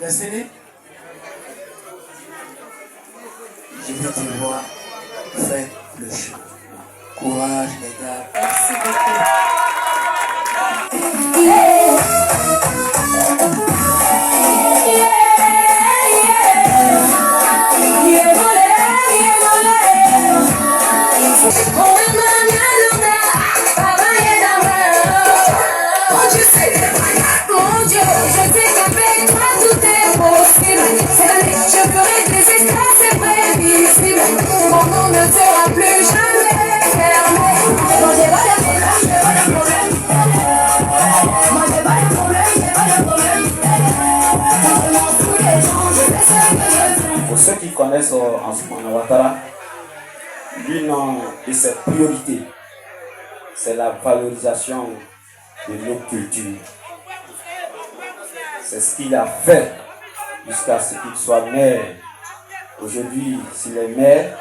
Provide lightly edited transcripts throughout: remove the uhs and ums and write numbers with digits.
Destiné, je vais te voir faire le show. Courage les gars. Merci beaucoup. Mon Dieu, je sais qu'avec toi tout est possible. Je ferai des esclaves, c'est prévisible. Mon nom ne sera plus jamais fermé. Moi j'ai pas de problème, Moi j'ai pas de problème, tous les gens, je fais ce que je veux. Pour ceux qui connaissent Ansoumana Ouattara, l'une de ses priorités, c'est la valorisation de nos cultures. C'est ce qu'il a fait jusqu'à ce qu'il soit maire. Aujourd'hui, s'il est maire,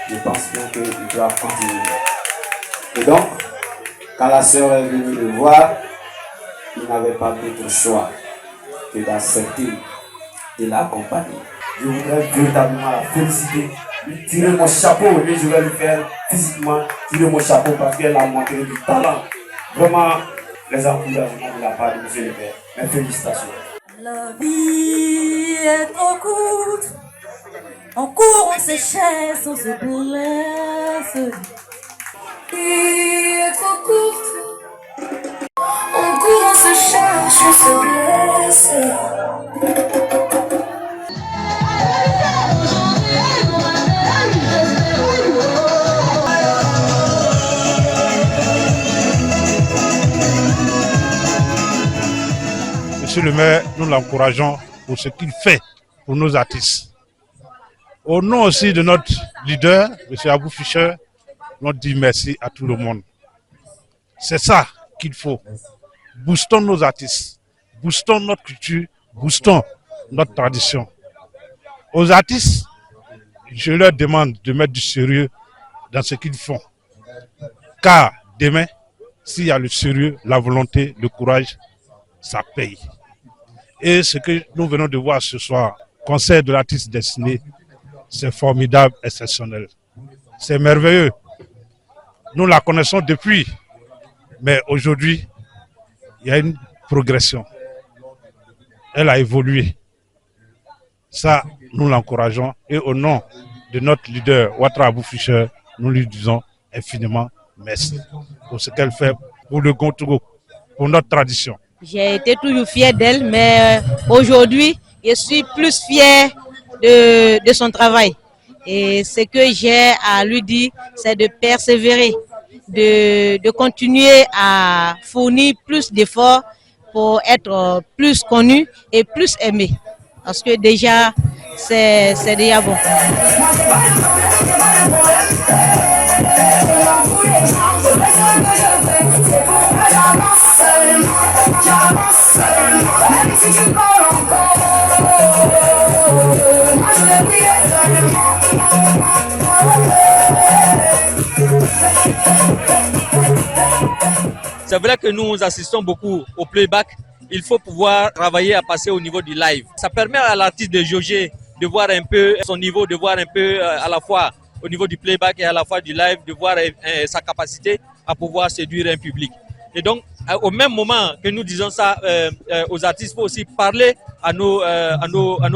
je pense bien qu'il doit continuer. Et donc, quand la sœur est venue le voir, il n'avait pas d'autre choix que d'accepter de l'accompagner. Je voudrais véritablement la féliciter, lui tirer mon chapeau et je vais lui faire physiquement tirer mon chapeau parce qu'elle a montré du talent. Vraiment, les encouragements de la part de M. le maire. Mes félicitations. La vie est trop courte. On court, on s'échasse, on se blesse. La vie est trop courte. On court, on se cherche, on se blesse. Monsieur le maire, nous l'encourageons pour ce qu'il fait pour nos artistes. Au nom aussi de notre leader, M. Abou Fischer, on dit merci à tout le monde. C'est ça qu'il faut. Boostons nos artistes, boostons notre culture, boostons notre tradition. Aux artistes, je leur demande de mettre du sérieux dans ce qu'ils font. Car demain, s'il y a le sérieux, la volonté, le courage, ça paye. Et ce que nous venons de voir ce soir, concert de l'artiste destiné, c'est formidable, exceptionnel. C'est merveilleux. Nous la connaissons depuis, mais aujourd'hui, il y a une progression. Elle a évolué. Ça, nous l'encourageons. Et au nom de notre leader, Ouattara Abou Fischer, nous lui disons infiniment merci pour ce qu'elle fait pour le Gontogo, pour notre tradition. J'ai été toujours fière d'elle, mais aujourd'hui, je suis plus fière de son travail. Et ce que j'ai à lui dire, c'est de persévérer, de continuer à fournir plus d'efforts pour être plus connu et plus aimé. Parce que déjà, c'est déjà bon. C'est vrai que nous assistons beaucoup au playback. Il faut pouvoir travailler à passer au niveau du live. Ça permet à l'artiste de jauger, de voir un peu son niveau, de voir un peu à la fois au niveau du playback et à la fois du live, de voir sa capacité à pouvoir séduire un public. Et donc, au même moment que nous disons ça aux artistes, il faut aussi parler à nos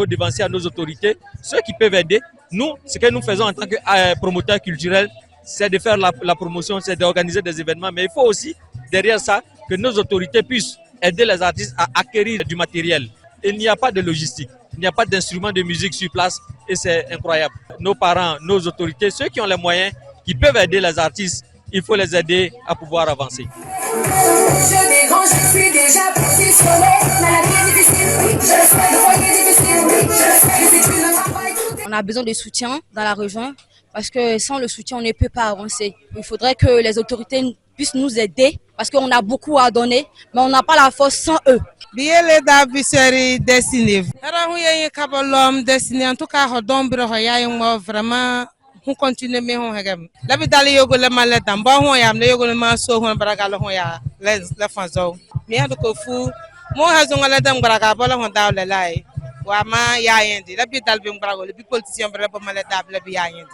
devanciers, à nos autorités, ceux qui peuvent aider. Nous, ce que nous faisons en tant que promoteurs culturels, c'est de faire la promotion, c'est d'organiser des événements. Mais il faut aussi, derrière ça, que nos autorités puissent aider les artistes à acquérir du matériel. Il n'y a pas de logistique, il n'y a pas d'instruments de musique sur place et c'est incroyable. Nos parents, nos autorités, ceux qui ont les moyens, qui peuvent aider les artistes, il faut les aider à pouvoir avancer. Je dérange, je suis déjà positionnée. La vie est difficile, oui, je le sais, le foyer est difficile, oui, je le sais, les études, le travail, tout est... On a besoin de soutien dans la région parce que sans le soutien, on ne peut pas avancer. Il faudrait que les autorités puissent nous aider parce qu'on a beaucoup à donner, mais on n'a pas la force sans eux. Biele da biseri destiné. Ara hu yeye kabolom destiné en tout cas hodom biro hoya mo vraiment hu continue me hu hegam. Labi dali yogo le malet dam ba hu yam le yogo le ma so hu baraga hu ya le fanzo. Mi hadu ko fu mo hazu ngala dam baraga bola hu daw le lai.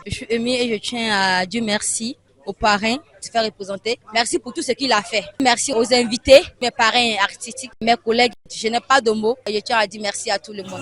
Je suis émue et je tiens à Dieu merci aux parrains de se faire représenter. Merci pour tout ce qu'il a fait. Merci aux invités, mes parrains artistiques, mes collègues. Je n'ai pas de mots. Je tiens à dire merci à tout le monde.